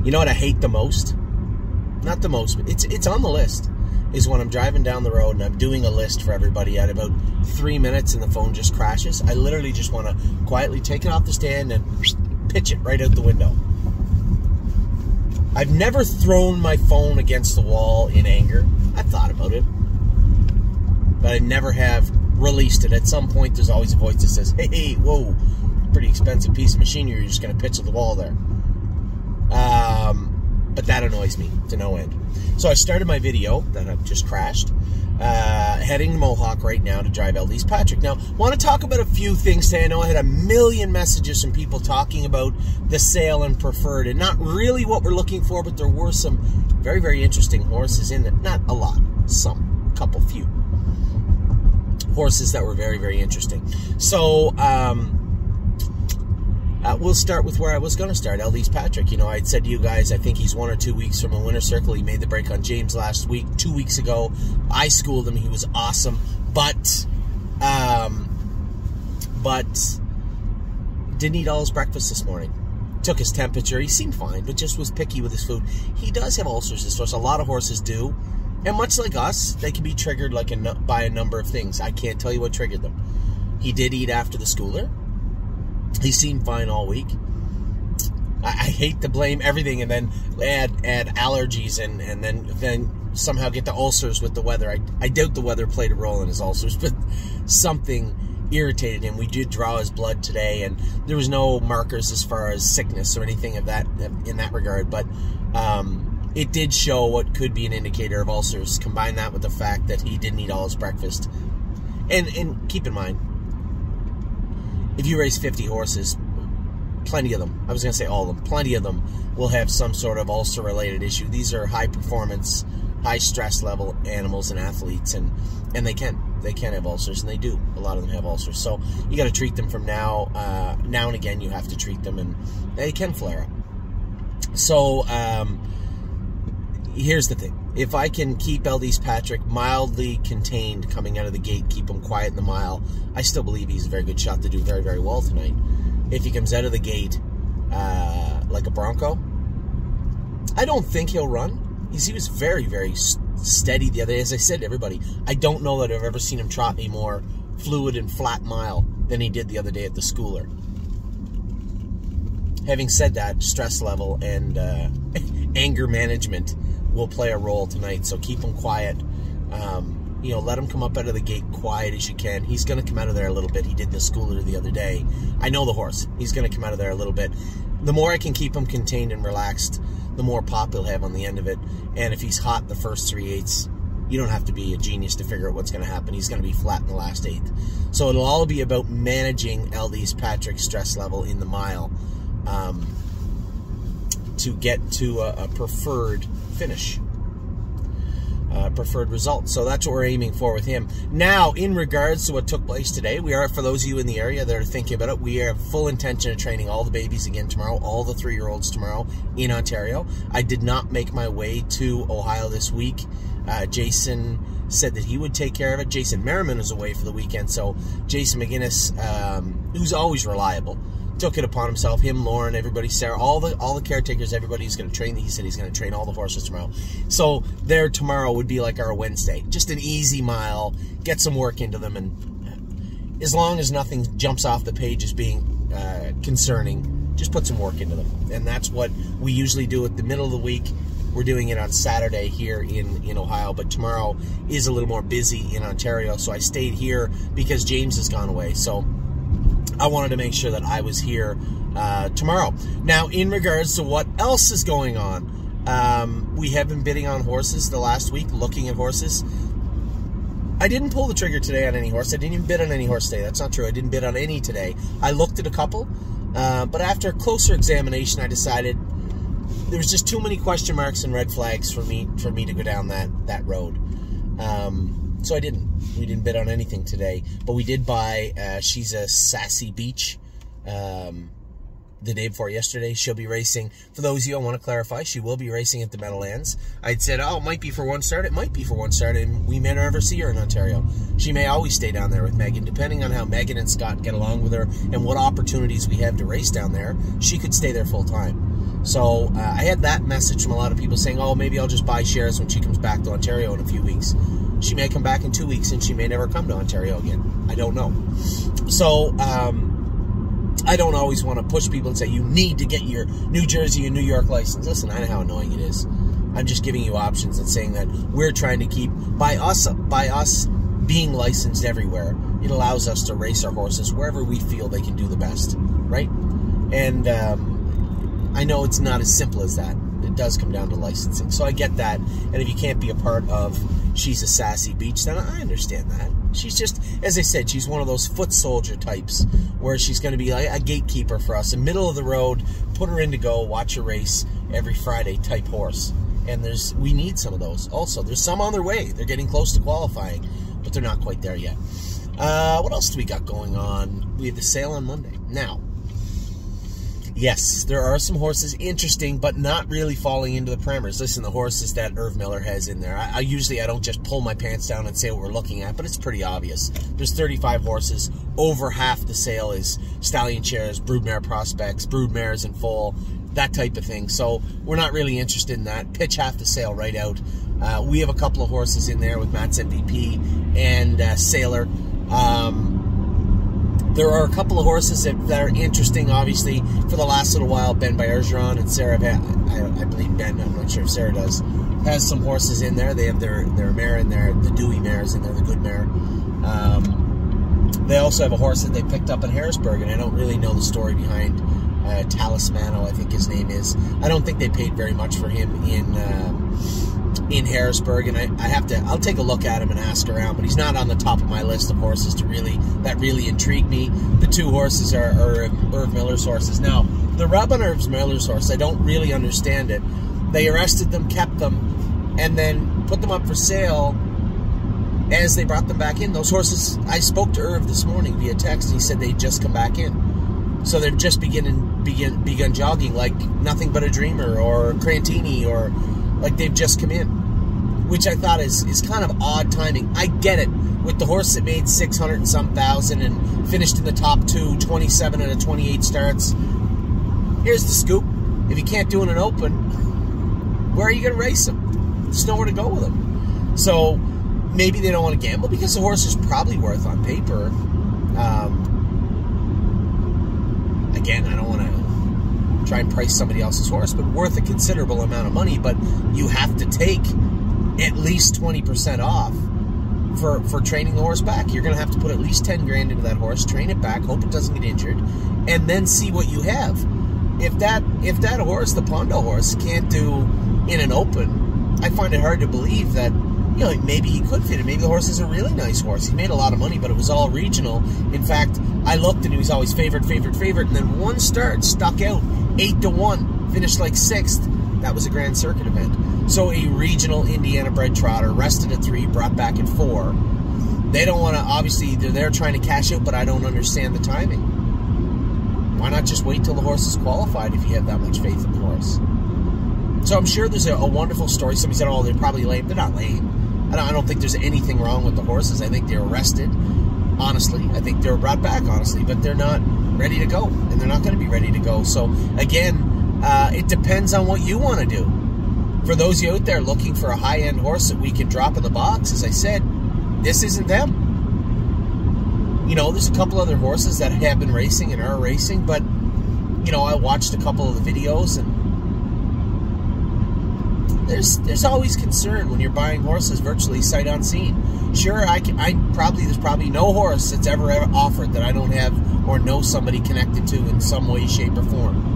You know what I hate the most? Not the most, but it's on the list, is when I'm driving down the road and I'm doing a list for everybody at about 3 minutes and the phone just crashes. I literally just want to quietly take it off the stand and pitch it right out the window. I've never thrown my phone against the wall in anger. I've thought about it, but I never have released it. At some point, there's always a voice that says, hey, whoa, pretty expensive piece of machinery, you're just going to pitch at the wall there. But that annoys me to no end. So I started my video that I've just crashed, heading to Mohawk right now to drive LD's Patrick. Now, I want to talk about a few things today. I know I had a million messages from people talking about the sale and preferred, and not really what we're looking for, but there were some very, very interesting horses in it. Not a lot, some, a couple, few horses that were very, very interesting. So, we'll start with where I was going to start, LD's Patrick. You know, I'd said to you guys, I think he's 1 or 2 weeks from a winner's circle. He made the break on James last week. 2 weeks ago, I schooled him. He was awesome, but didn't eat all his breakfast this morning. Took his temperature. He seemed fine, but just was picky with his food. He does have ulcers, this horse. A lot of horses do. And much like us, they can be triggered by a number of things. I can't tell you what triggered them. He did eat after the schooler. He seemed fine all week. I hate to blame everything and then add allergies and then somehow get the ulcers with the weather. I doubt the weather played a role in his ulcers, but something irritated him. We did draw his blood today, and there was no markers as far as sickness or anything of that in that regard. But it did show what could be an indicator of ulcers. Combine that with the fact that he didn't eat all his breakfast, and keep in mind, if you raise 50 horses, plenty of them, I was going to say all of them, plenty of them will have some sort of ulcer-related issue. These are high-performance, high-stress level animals and athletes, and they can have ulcers, and they do. A lot of them have ulcers. So you got to treat them from now and again. You have to treat them, and they can flare up. So here's the thing. If I can keep LD's Patrick mildly contained coming out of the gate, keep him quiet in the mile, I still believe he's a very good shot to do very, very well tonight. If he comes out of the gate like a bronco, I don't think he'll run. He was very, very steady the other day. As I said to everybody, I don't know that I've ever seen him trot a more fluid and flat mile than he did the other day at the schooler. Having said that, stress level and anger management will play a role tonight, so keep him quiet. You know, let him come up out of the gate quiet as you can. He's going to come out of there a little bit. He did the schooler the other day. I know the horse. He's going to come out of there a little bit. The more I can keep him contained and relaxed, the more pop he'll have on the end of it. And if he's hot the first 3/8, you don't have to be a genius to figure out what's going to happen. He's going to be flat in the last 8th. So it'll all be about managing LD's Patrick's stress level in the mile to get to a preferred finish. Preferred result. So that's what we're aiming for with him. Now, in regards to what took place today, we are, for those of you in the area that are thinking about it, we have full intention of training all the babies again tomorrow, all the 3-year-olds tomorrow in Ontario. I did not make my way to Ohio this week. Jason said that he would take care of it. Jason Merriman is away for the weekend, so Jason McGinnis, who's always reliable, took it upon himself. Him, Lauren, everybody, Sarah, all the caretakers, everybody's going to train. He said he's going to train all the horses tomorrow. So there tomorrow would be like our Wednesday, just an easy mile, get some work into them, and as long as nothing jumps off the page as being concerning, just put some work into them. And that's what we usually do at the middle of the week. We're doing it on Saturday here in Ohio, but tomorrow is a little more busy in Ontario, so I stayed here because James has gone away. So I wanted to make sure that I was here tomorrow. Now, in regards to what else is going on, we have been bidding on horses the last week, looking at horses. I didn't pull the trigger today on any horse. I didn't even bid on any horse today. That's not true. I didn't bid on any today. I looked at a couple, but after a closer examination, I decided there was just too many question marks and red flags for me to go down that road. So I didn't. We didn't bid on anything today, but we did buy, she's a Sassy Beach, the day before yesterday. She'll be racing, for those of you I want to clarify, she will be racing at the Meadowlands. I'd said, oh, it might be for one start. It might be for one start, and we may never see her in Ontario. She may always stay down there with Megan, depending on how Megan and Scott get along with her and what opportunities we have to race down there. She could stay there full time. So I had that message from a lot of people saying, oh, maybe I'll just buy shares when she comes back to Ontario in a few weeks. She may come back in 2 weeks, and she may never come to Ontario again. I don't know. So I don't always want to push people and say, you need to get your New Jersey and New York license. Listen, I know how annoying it is. I'm just giving you options and saying that we're trying to keep, by us being licensed everywhere, it allows us to race our horses wherever we feel they can do the best, right? And I know it's not as simple as that. It does come down to licensing. So I get that. And if you can't be a part of She's a Sassy Beach, then I understand that. She's just, as I said, she's one of those foot soldier types where she's going to be like a gatekeeper for us, a middle of the road, put her in to go, watch a race every Friday type horse. And we need some of those. Also, there's some on their way. They're getting close to qualifying, but they're not quite there yet. What else do we got going on? We had the sale on Monday. Now, yes, there are some horses interesting, but not really falling into the parameters. Listen, the horses that Irv Miller has in there, I usually don't just pull my pants down and say what we're looking at, but it's pretty obvious. There's 35 horses. Over half the sale is stallion shares, broodmare prospects, broodmares in full, that type of thing. So we're not really interested in that. Pitch half the sale right out. We have a couple of horses in there with Matt's MVP and Sailor. There are a couple of horses that are interesting, obviously, for the last little while. Ben Bergeron and Sarah, I believe Ben, I'm not sure if Sarah does, has some horses in there. They have their mare in there, the Dewey mares in there, the good mare. They also have a horse that they picked up in Harrisburg, and I don't really know the story behind Talismano, I think his name is. I don't think they paid very much for him in Harrisburg, and I'll take a look at him and ask around, but he's not on the top of my list of horses that really intrigue me. The two horses are Irv Miller's horses. Now, the rub on Irv Miller's horse, I don't really understand it. They arrested them, kept them, and then put them up for sale as they brought them back in. Those horses, I spoke to Irv this morning via text, and he said they'd just come back in. So they've just begun jogging like Nothing But a Dreamer or Crantini, or like they've just come in, which I thought is kind of odd timing. I get it with the horse that made 600 and some thousand and finished in the top 2, 27 out of 28 starts. Here's the scoop. If you can't do it in an open, where are you going to race him? There's nowhere to go with him. So maybe they don't want to gamble because the horse is probably worth on paper. Again, I don't want to try and price somebody else's horse, but worth a considerable amount of money. But you have to take at least 20% off for training the horse back. You're going to have to put at least 10 grand into that horse, train it back, hope it doesn't get injured, and then see what you have. If that horse, the Pondo horse, can't do in an open, I find it hard to believe that, you know, maybe he could fit it. Maybe the horse is a really nice horse. He made a lot of money, but it was all regional. In fact, I looked and he was always favored, and then one start stuck out, 8-1, finished like 6th. That was a Grand Circuit event. So a regional Indiana bred trotter, rested at 3, brought back at 4. They don't want to, obviously, they're there trying to cash out, but I don't understand the timing. Why not just wait till the horse is qualified if you have that much faith in the horse? So I'm sure there's a wonderful story. Somebody said, oh, they're probably lame. They're not lame. I don't think there's anything wrong with the horses. I think they're arrested, honestly. I think they were brought back, honestly, but they're not ready to go, and they're not going to be ready to go. So, again, it depends on what you want to do. For those of you out there looking for a high-end horse that we can drop in the box, as I said, this isn't them. You know, there's a couple other horses that have been racing and are racing, but, you know, I watched a couple of the videos, and there's always concern when you're buying horses virtually sight unseen. Sure, there's probably no horse that's ever offered that I don't have or know somebody connected to in some way, shape, or form.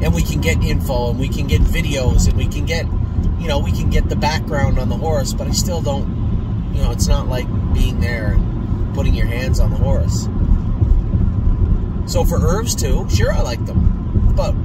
And we can get info, and we can get videos, and we can get, you know, we can get the background on the horse, but I still don't, you know, it's not like being there and putting your hands on the horse. So for Irvs too, sure, I like them, but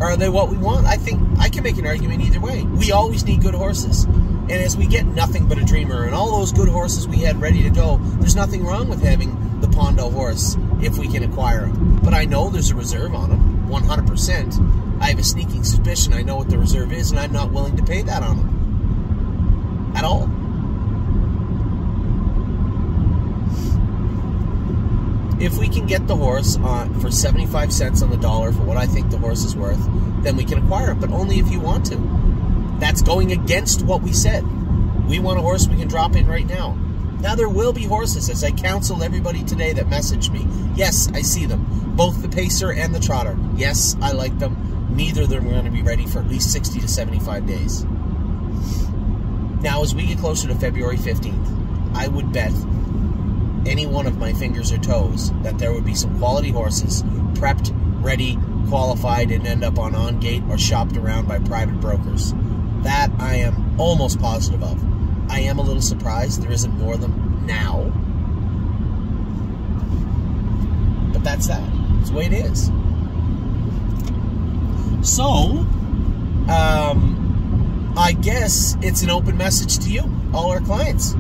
are they what we want? I think I can make an argument either way. We always need good horses. And as we get Nothing But a Dreamer and all those good horses we had ready to go, there's nothing wrong with having the Pondo horse if we can acquire him. But I know there's a reserve on him, 100%. I have a sneaking suspicion I know what the reserve is, and I'm not willing to pay that on him. At all. If we can get the horse for 75 cents on the dollar for what I think the horse is worth, then we can acquire it, but only if you want to. That's going against what we said. We want a horse we can drop in right now. Now, there will be horses, as I counseled everybody today that messaged me. Yes, I see them. Both the Pacer and the Trotter. Yes, I like them. Neither of them are going to be ready for at least 60 to 75 days. Now, as we get closer to February 15th, I would bet any one of my fingers or toes that there would be some quality horses prepped, ready, qualified, and end up on gate or shopped around by private brokers. That I am almost positive of. I am a little surprised there isn't more of them now. But that's that. It's the way it is. So, I guess it's an open message to you, all our clients.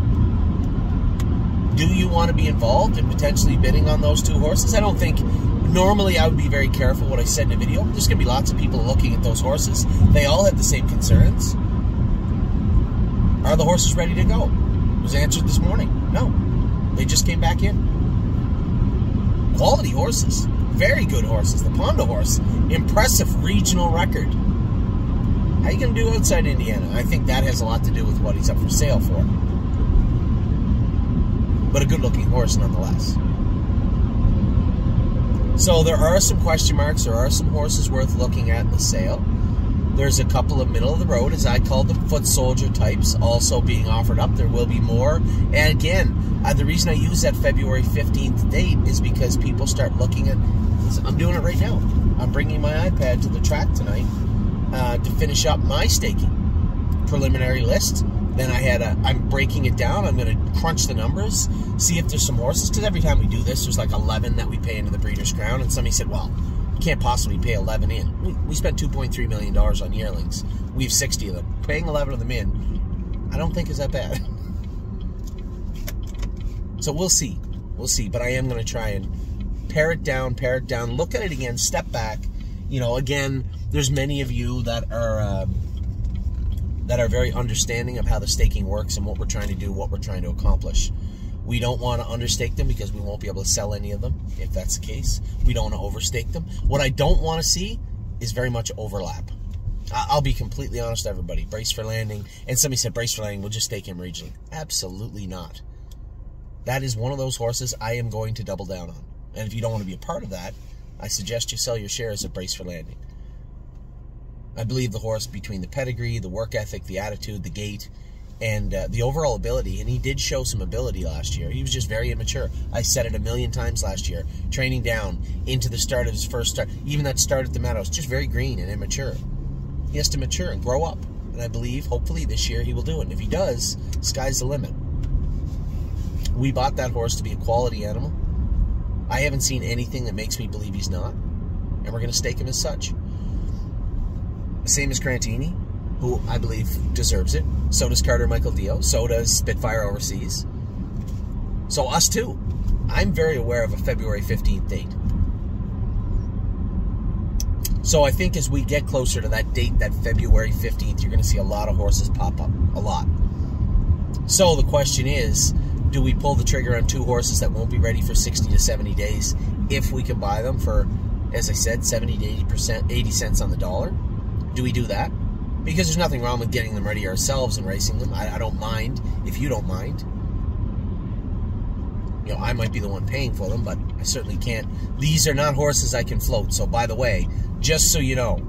Do you want to be involved in potentially bidding on those two horses? I don't think, normally I would be very careful what I said in a video. There's going to be lots of people looking at those horses. They all have the same concerns. Are the horses ready to go? It was answered this morning. No. They just came back in. Quality horses. Very good horses. The Pondo horse. Impressive regional record. How are you going to do outside Indiana? I think that has a lot to do with what he's up for sale for. But a good-looking horse nonetheless. So there are some question marks. There are some horses worth looking at in the sale. There's a couple of middle-of-the-road, as I call them, foot soldier types, also being offered up. There will be more. And again, the reason I use that February 15th date is because people start looking at... I'm doing it right now. I'm bringing my iPad to the track tonight to finish up my staking preliminary list. Then I'm breaking it down. I'm going to crunch the numbers, see if there's some horses. Because every time we do this, there's like 11 that we pay into the Breeders' Crown. And somebody said, well, you can't possibly pay 11 in. We spent $2.3 million on yearlings. We have 60 of them. Paying 11 of them in, I don't think is that bad. So we'll see. We'll see. But I am going to try and pare it down, look at it again, step back. You know, again, there's many of you that are very understanding of how the staking works and what we're trying to do, what we're trying to accomplish. We don't want to understake them because we won't be able to sell any of them, if that's the case. We don't want to overstake them. What I don't want to see is very much overlap. I'll be completely honest to everybody. Brace for Landing. And somebody said, Brace for Landing, we'll just stake him regionally. Absolutely not. That is one of those horses I am going to double down on. And if you don't want to be a part of that, I suggest you sell your shares at Brace for Landing. I believe the horse, between the pedigree, the work ethic, the attitude, the gait, and the overall ability, and he did show some ability last year. He was just very immature. I said it a million times last year. Training down into the start of his first start, even that start at the Meadows, just very green and immature. He has to mature and grow up, and I believe, hopefully, this year he will do it. And if he does, sky's the limit. We bought that horse to be a quality animal. I haven't seen anything that makes me believe he's not, and we're going to stake him as such. Same as Crantini, who I believe deserves it. So does Carter Michael Dio. So does Spitfire Overseas. So us too. I'm very aware of a February 15th date. So I think as we get closer to that date, that February 15th, you're going to see a lot of horses pop up. A lot. So the question is, do we pull the trigger on two horses that won't be ready for 60 to 70 days if we can buy them for, as I said, 70 to 80 cents on the dollar? Do we do that? Because there's nothing wrong with getting them ready ourselves and racing them. I don't mind if you don't mind. You know, I might be the one paying for them, but I certainly can't. These are not horses I can float. So, by the way, just so you know,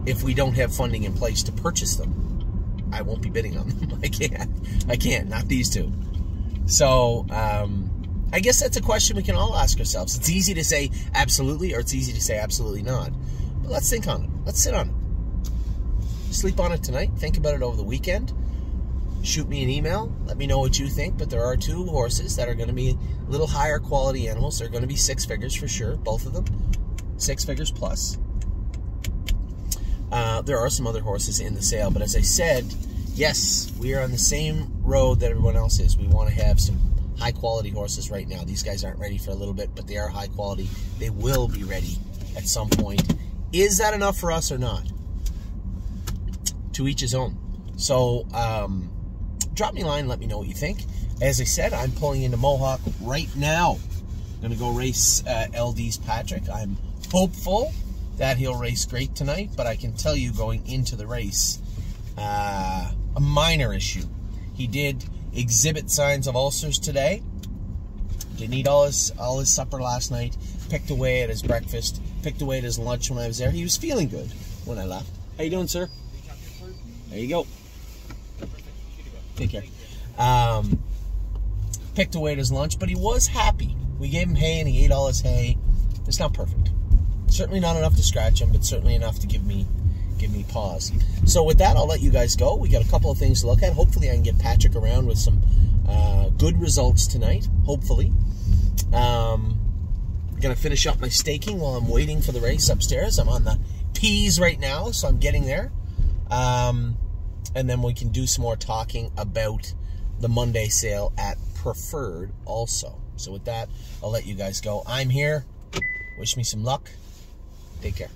if we don't have funding in place to purchase them, I won't be bidding on them. I can't. Not these two. So, I guess that's a question we can all ask ourselves. It's easy to say absolutely, or it's easy to say absolutely not. But let's think on it. Let's sit on it. Sleep on it tonight. Think about it over the weekend. Shoot me an email. Let me know what you think. But there are two horses that are going to be a little higher quality animals. They're going to be 6 figures for sure. Both of them. 6 figures plus. There are some other horses in the sale. But as I said, yes, we are on the same road that everyone else is. We want to have some high quality horses right now. These guys aren't ready for a little bit, but they are high quality. They will be ready at some point. Is that enough for us or not? To each his own. So, drop me a line and let me know what you think. As I said, I'm pulling into Mohawk right now Gonna go race LD's Patrick. I'm hopeful that he'll race great tonight, but I can tell you going into the race, a minor issue. He did exhibit signs of ulcers today. Didn't eat all his supper last night. Picked away at his breakfast. Picked away at his lunch when I was there. He was feeling good when I left. How you doing, sir? There you go. Take care. Picked away at his lunch, but he was happy. We gave him hay and he ate all his hay. It's not perfect. Certainly not enough to scratch him, but certainly enough to give me pause. So with that, I'll let you guys go. We got a couple of things to look at. Hopefully I can get Patrick around with some good results tonight. Hopefully. I'm going to finish up my staking while I'm waiting for the race upstairs. I'm on the P's right now, so I'm getting there. And then we can do some more talking about the Monday sale at Preferred also. So with that, I'll let you guys go. I'm here. Wish me some luck. Take care.